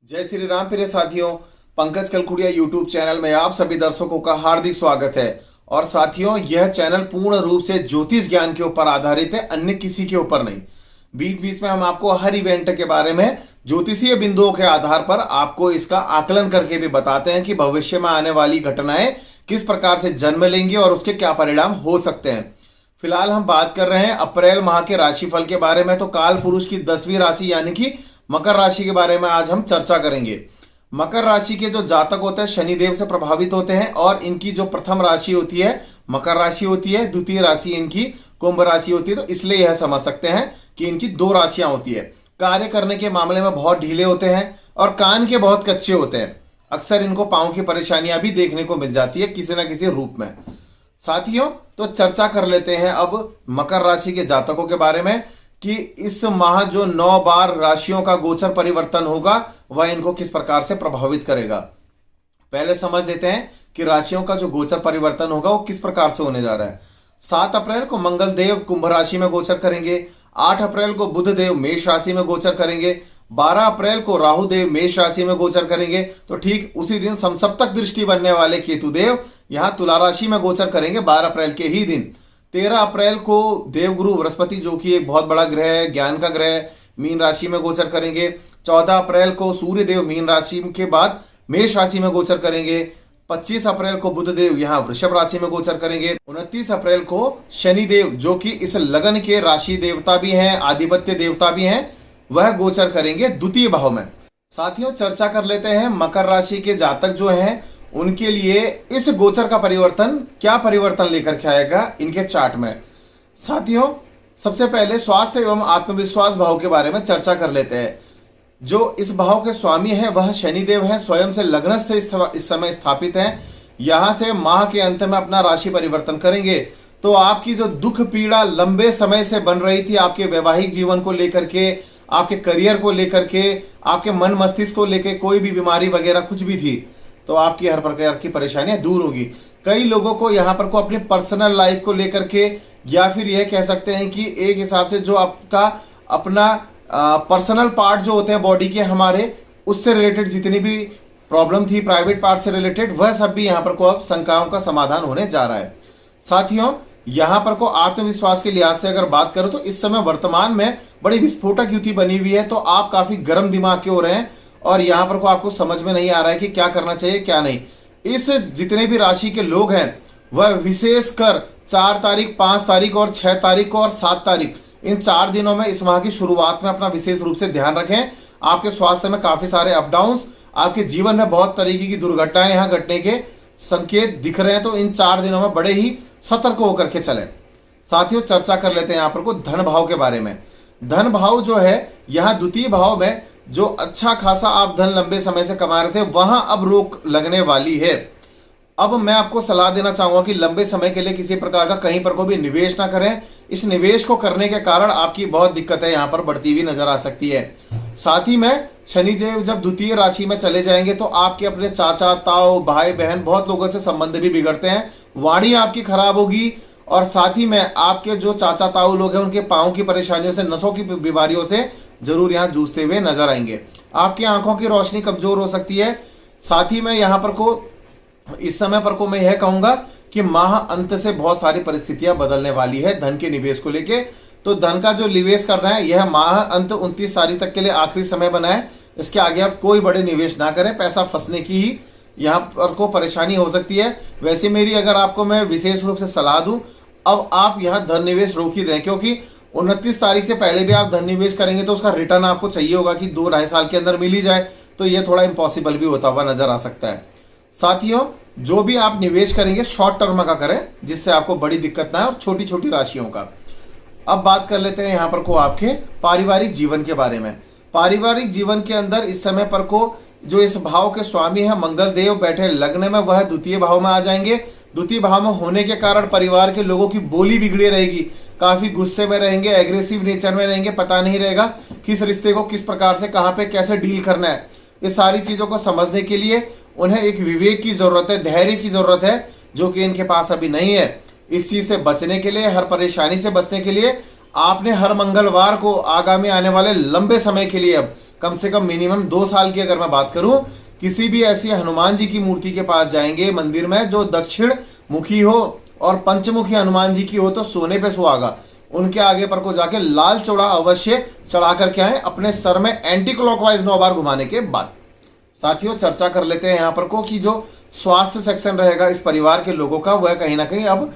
जय श्री राम प्रिय साथियों, पंकज कलकुड़िया यूट्यूब चैनल में आप सभी दर्शकों का हार्दिक स्वागत है। और साथियों, यह चैनल पूर्ण रूप से ज्योतिष ज्ञान के ऊपर आधारित है, अन्य किसी के ऊपर नहीं। बीच बीच में हम आपको हर इवेंट के बारे में ज्योतिषीय बिंदुओं के आधार पर आपको इसका आकलन करके भी बताते हैं कि भविष्य में आने वाली घटनाएं किस प्रकार से जन्म लेंगी और उसके क्या परिणाम हो सकते हैं। फिलहाल हम बात कर रहे हैं अप्रैल माह के राशिफल के बारे में। तो काल पुरुष की 10वीं राशि यानी कि मकर राशि के बारे में आज हम चर्चा करेंगे। मकर राशि के जो जातक होते हैं शनिदेव से प्रभावित होते हैं और इनकी जो प्रथम राशि होती है मकर राशि होती है, द्वितीय राशि इनकी कुंभ राशि होती है। तो इसलिए यह समझ सकते हैं कि इनकी दो राशियां होती है। कार्य करने के मामले में बहुत ढीले होते हैं और कान के बहुत कच्चे होते हैं। अक्सर इनको पांव की परेशानियां भी देखने को मिल जाती है किसी ना किसी रूप में। साथियों, तो चर्चा कर लेते हैं अब मकर राशि के जातकों के बारे में कि इस माह जो 9 बार राशियों का गोचर परिवर्तन होगा वह इनको किस प्रकार से प्रभावित करेगा। पहले समझ लेते हैं कि राशियों का जो गोचर परिवर्तन होगा वो किस प्रकार से होने जा रहा है। 7 अप्रैल को मंगल देव कुंभ राशि में गोचर करेंगे। 8 अप्रैल को बुध देव मेष राशि में गोचर करेंगे। 12 अप्रैल को राहु देव मेष राशि में गोचर करेंगे। तो ठीक उसी दिन समसप्तक दृष्टि बनने वाले केतु देव यहां तुला राशि में गोचर करेंगे 12 अप्रैल के ही दिन। 13 अप्रैल को देवगुरु बृहस्पति, जो कि एक बहुत बड़ा ग्रह है, ज्ञान का ग्रह, मीन राशि में गोचर करेंगे। 14 अप्रैल को सूर्य देव मीन राशि के बाद मेष राशि में गोचर करेंगे। 25 अप्रैल को बुध देव यहां वृषभ राशि में गोचर करेंगे। 29 अप्रैल को शनि देव, जो कि इस लगन के राशि देवता भी हैं, आधिपत्य देवता भी हैं, वह गोचर करेंगे द्वितीय भाव में। साथियों, चर्चा कर लेते हैं मकर राशि के जातक जो हैं उनके लिए इस गोचर का परिवर्तन क्या परिवर्तन लेकर के आएगा इनके चार्ट में। साथियों, सबसे पहले स्वास्थ्य एवं आत्मविश्वास भाव के बारे में चर्चा कर लेते हैं। जो इस भाव के स्वामी है वह शनिदेव है, स्वयं से लग्नस्थ इस समय स्थापित है। यहां से माह के अंत में अपना राशि परिवर्तन करेंगे तो आपकी जो दुख पीड़ा लंबे समय से बन रही थी, आपके वैवाहिक जीवन को लेकर के, आपके करियर को लेकर के, आपके मन मस्तिष्क को लेकर कोई भी बीमारी वगैरह कुछ भी थी, तो आपकी हर प्रकार की परेशानियां दूर होगी। कई लोगों को यहाँ पर को अपनी पर्सनल लाइफ को लेकर के, या फिर यह कह सकते हैं कि एक हिसाब से जो आपका अपना पर्सनल पार्ट जो होते हैं बॉडी के हमारे, उससे रिलेटेड जितनी भी प्रॉब्लम थी प्राइवेट पार्ट से रिलेटेड, वह सब भी यहाँ पर को अब शंकाओं का समाधान होने जा रहा है। साथियों, यहाँ पर को आत्मविश्वास के लिहाज से अगर बात करो तो इस समय वर्तमान में बड़ी विस्फोटक युति बनी हुई है। तो आप काफी गर्म दिमाग के हो रहे हैं और यहाँ पर को आपको समझ में नहीं आ रहा है कि क्या करना चाहिए क्या नहीं। इस जितने भी राशि के लोग हैं वह विशेषकर 4 तारीख, 5 तारीख और 6 तारीख को और 7 तारीख, इन 4 दिनों में इस माह की शुरुआत में अपना विशेष रूप से ध्यान रखें। आपके स्वास्थ्य में काफी सारे अप डाउन, आपके जीवन में बहुत तरीके की दुर्घटनाएं यहाँ घटने के संकेत दिख रहे हैं। तो इन 4 दिनों में बड़े ही सतर्क होकर के चलें। साथियों, चर्चा कर लेते हैं यहाँ पर को धन भाव के बारे में। धन भाव जो है यहाँ द्वितीय भाव में जो अच्छा खासा आप धन लंबे समय से कमा रहे थे वहां अब रोक लगने वाली है। अब मैं आपको सलाह देना चाहूंगा कि लंबे समय के लिए किसी प्रकार का कहीं पर को भी निवेश ना करें। इस निवेश को करने के कारण आपकी बहुत दिक्कतें यहां पर बढ़ती हुई नजर आ सकती है। साथ ही में शनिदेव जब द्वितीय राशि में चले जाएंगे तो आपके अपने चाचा, ताऊ, भाई बहन, बहुत लोगों से संबंध भी बिगड़ते हैं, वाणी आपकी खराब होगी। और साथ ही में आपके जो चाचा ताऊ लोग हैं उनके पांव की परेशानियों से, नसों की बीमारियों से जरूर यहाँ जूझते हुए नजर आएंगे। आपकी आंखों की रोशनी कमजोर हो सकती है। साथ ही में यहाँ पर को इस समय पर को मैं यह कहूंगा कि माह अंत से बहुत सारी परिस्थितियां बदलने वाली है धन के निवेश को लेके। तो धन का जो निवेश करना है यह माह अंत 29 तारीख तक के लिए आखिरी समय बना है। इसके आगे आप कोई बड़े निवेश ना करें, पैसा फंसने की ही यहाँ पर को परेशानी हो सकती है। वैसे मेरी अगर आपको मैं विशेष रूप से सलाह दूं, अब आप यहाँ धन निवेश रोक ही दें, क्योंकि 29 तारीख से पहले भी आप धन निवेश करेंगे तो उसका रिटर्न आपको चाहिए होगा कि 2-2.5 साल के अंदर मिल ही जाए। तो ये थोड़ा इम्पॉसिबल भी होता हुआ नजर आ सकता है। साथियों, जो भी आप निवेश करेंगे शॉर्ट टर्म का करें जिससे आपको बड़ी दिक्कत ना है, और छोटी छोटी राशियों का। अब बात कर लेते हैं यहाँ पर को आपके पारिवारिक जीवन के बारे में। पारिवारिक जीवन के अंदर इस समय पर को जो इस भाव के स्वामी है मंगल देव बैठे लग्न में, वह द्वितीय भाव में आ जाएंगे। द्वितीय भाव में होने के कारण परिवार के लोगों की बोली बिगड़ी रहेगी, काफी गुस्से में रहेंगे, एग्रेसिव नेचर में रहेंगे, पता नहीं रहेगा किस रिश्ते को किस प्रकार से कहां पे कैसे डील करना है। इस सारी चीजों को समझने के लिए उन्हें एक विवेक की जरूरत है, धैर्य की जरूरत है, जो कि इनके पास अभी नहीं है। इस चीज से बचने के लिए, हर परेशानी से बचने के लिए आपने हर मंगलवार को आगामी आने वाले लंबे समय के लिए अब कम से कम मिनिमम 2 साल की अगर मैं बात करूं, किसी भी ऐसी हनुमान जी की मूर्ति के पास जाएंगे मंदिर में जो दक्षिण मुखी हो और पंचमुखी हनुमान जी की हो तो सोने पे सुहागा, उनके आगे पर को जाके लाल चौड़ा अवश्य चढ़ा करके आए अपने सर में एंटी क्लॉकवाइज 9 बार घुमाने के बाद। साथियों चर्चा कर लेते हैं यहाँ पर को कि जो स्वास्थ्य सेक्शन रहेगा इस परिवार के लोगों का वह कहीं ना कहीं अब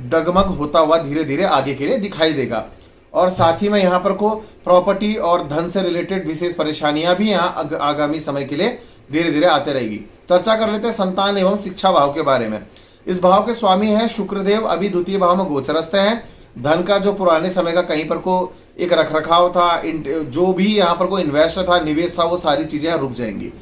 डगमग होता हुआ धीरे धीरे आगे के लिए दिखाई देगा। और साथ ही में यहाँ पर को प्रॉपर्टी और धन से रिलेटेड विशेष परेशानियां भी यहाँ आगामी समय के लिए धीरे धीरे आते रहेगी। चर्चा कर लेते हैं संतान एवं शिक्षा भाव के बारे में। इस भाव के स्वामी है शुक्रदेव, अभी द्वितीय भाव में गोचरस्थ हैं। धन का जो पुराने समय का कहीं पर को एक रखरखाव था, जो भी यहाँ पर को इन्वेस्ट था, निवेश था, वो सारी चीजें रुक जाएंगी।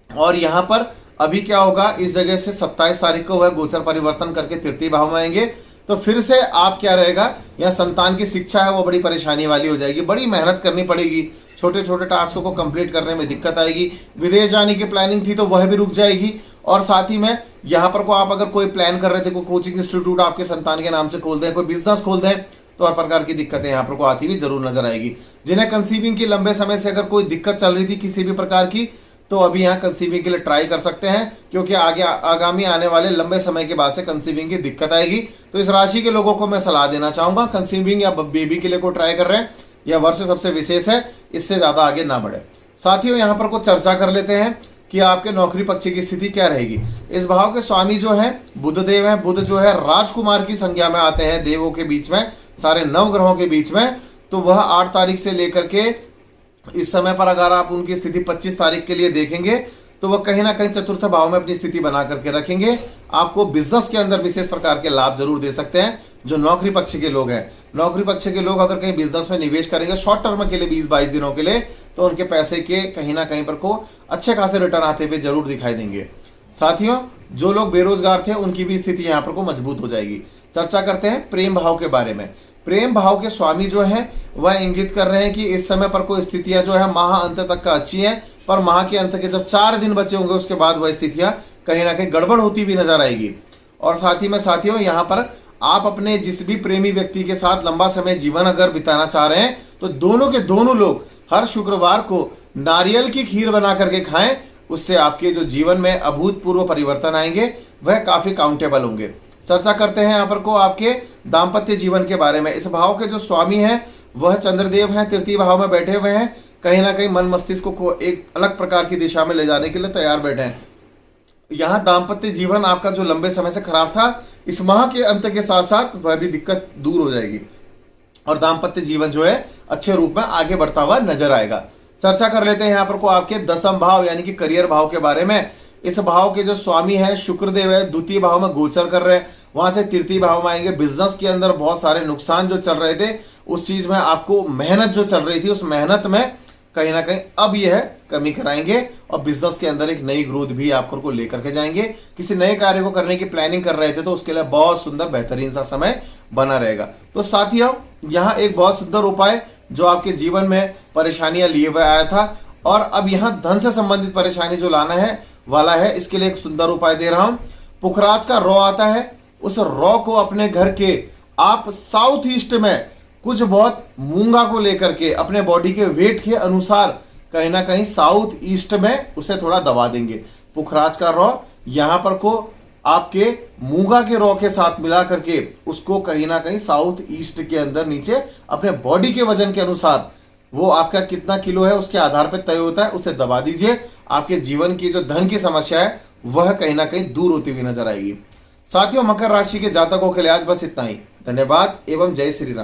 और यहाँ पर अभी क्या होगा, इस जगह से 27 तारीख को वह गोचर परिवर्तन करके तृतीय भाव में आएंगे, तो फिर से आप क्या रहेगा, यहाँ संतान की शिक्षा है वो बड़ी परेशानी वाली हो जाएगी, बड़ी मेहनत करनी पड़ेगी, छोटे छोटे टास्कों को कंप्लीट करने में दिक्कत आएगी। विदेश जाने की प्लानिंग थी तो वह भी रुक जाएगी। और साथ ही में यहाँ पर को आप अगर कोई प्लान कर रहे थे, कोई कोचिंग इंस्टीट्यूट आपके संतान के नाम से खोल दें, कोई बिजनेस खोल दें, तो हर प्रकार की दिक्कतें यहाँ पर को आती हुई जरूर नजर आएगी। जिन्हें कंसीविंग की लंबे समय से अगर कोई दिक्कत चल रही थी किसी भी प्रकार की, तो अभी यहाँ कंसीविंग के लिए ट्राई कर सकते हैं, क्योंकि आगे आगामी आने वाले लंबे समय के बाद से कंसीविंग की दिक्कत आएगी। तो इस राशि के लोगों को मैं सलाह देना चाहूंगा, कंसीविंग या बेबी के लिए को ट्राई कर रहे हैं, यह वर्ष सबसे विशेष है, इससे ज्यादा आगे ना बढ़े। साथियों यहाँ पर को चर्चा कर लेते हैं कि आपके नौकरी पक्ष की स्थिति क्या रहेगी। इस भाव के स्वामी जो है बुध देव है। बुध जो है राजकुमार की संज्ञा में आते हैं, देवों के बीच में, सारे 9 ग्रहों के बीच में। तो वह 8 तारीख से लेकर के इस समय पर अगर आप उनकी स्थिति 25 तारीख के लिए देखेंगे तो वह कहीं ना कहीं चतुर्थ भाव में अपनी स्थिति बना करके रखेंगे। आपको बिजनेस के अंदर विशेष प्रकार के लाभ जरूर दे सकते हैं। जो नौकरी पक्ष के लोग हैं, नौकरी पक्ष के लोग अगर कहीं बिजनेस में निवेश करेंगे शॉर्ट टर्म के लिए 20-22 दिनों के लिए, तो उनके पैसे के कहीं ना कहीं पर को अच्छे खासे रिटर्न आते हुए जरूर दिखाई देंगे। साथियों जो लोग बेरोजगार थे उनकी भी स्थिति यहाँ पर को मजबूत हो जाएगी। चर्चा करते हैं प्रेम भाव के बारे में। प्रेम भाव के स्वामी जो है वह इंगित कर रहे हैं कि इस समय पर कोई स्थितियां जो है माह अंत तक का अच्छी हैं, पर माह के अंत के जब 4 दिन बचे होंगे उसके बाद वह स्थितियां कहीं ना कहीं गड़बड़ होती भी नजर आएगी। और साथ ही में साथियों यहाँ पर आप अपने जिस भी प्रेमी व्यक्ति के साथ लंबा समय जीवन अगर बिताना चाह रहे हैं तो दोनों के दोनों लोग हर शुक्रवार को नारियल की खीर बना करके खाएं। उससे आपके जो जीवन में अभूतपूर्व परिवर्तन आएंगे वह काफी काउंटेबल होंगे। चर्चा करते हैं यहाँ पर को आपके दाम्पत्य जीवन के बारे में। इस भाव के जो स्वामी हैं वह चंद्रदेव हैं, तृतीय भाव में बैठे हुए हैं, कहीं ना कहीं मन मस्तिष्क को एक अलग प्रकार की दिशा में ले जाने के लिए तैयार बैठे हैं। यहाँ दाम्पत्य जीवन आपका जो लंबे समय से खराब था, इस माह के अंत के साथ साथ वह भी दिक्कत दूर हो जाएगी और दाम्पत्य जीवन जो है अच्छे रूप में आगे बढ़ता हुआ नजर आएगा। चर्चा कर लेते हैं यहाँ पर को आपके दसम भाव यानी कि करियर भाव के बारे में। इस भाव के जो स्वामी है शुक्रदेव है, द्वितीय भाव में गोचर कर रहे हैं, वहां से तृतीय भाव में आएंगे। बिजनेस के अंदर बहुत सारे नुकसान जो चल रहे थे, उस चीज में आपको मेहनत जो चल रही थी उस मेहनत में कहीं ना कहीं अब यह कमी कराएंगे और बिजनेस के अंदर एक नई ग्रोथ भी आपको लेकर के जाएंगे। किसी नए कार्य को करने की प्लानिंग कर रहे थे तो उसके लिए बहुत सुंदर बेहतरीन सा समय बना रहेगा। तो साथियों यहाँ एक बहुत सुंदर उपाय जो आपके जीवन में परेशानियां लिए हुए आया था और अब यहाँ धन से संबंधित परेशानी जो लाना है वाला है, इसके लिए एक सुंदर उपाय दे रहा हूं। पुखराज का रॉ आता है, उस रॉ को अपने घर के आप साउथ ईस्ट में कुछ बहुत मूंगा को लेकर के अपने बॉडी के वेट के अनुसार कहीं ना कहीं साउथ ईस्ट में उसे थोड़ा दबा देंगे। पुखराज का रॉ यहां पर को आपके मूंगा के रॉ के साथ मिला करके उसको कहीं ना कहीं साउथ ईस्ट के अंदर नीचे अपने बॉडी के वजन के अनुसार, वो आपका कितना किलो है उसके आधार पर तय होता है, उसे दबा दीजिए। आपके जीवन की जो धन की समस्या है वह कहीं ना कहीं दूर होती हुई नजर आएगी। साथियों मकर राशि के जातकों के लिए आज बस इतना ही। धन्यवाद एवं जय श्री राम।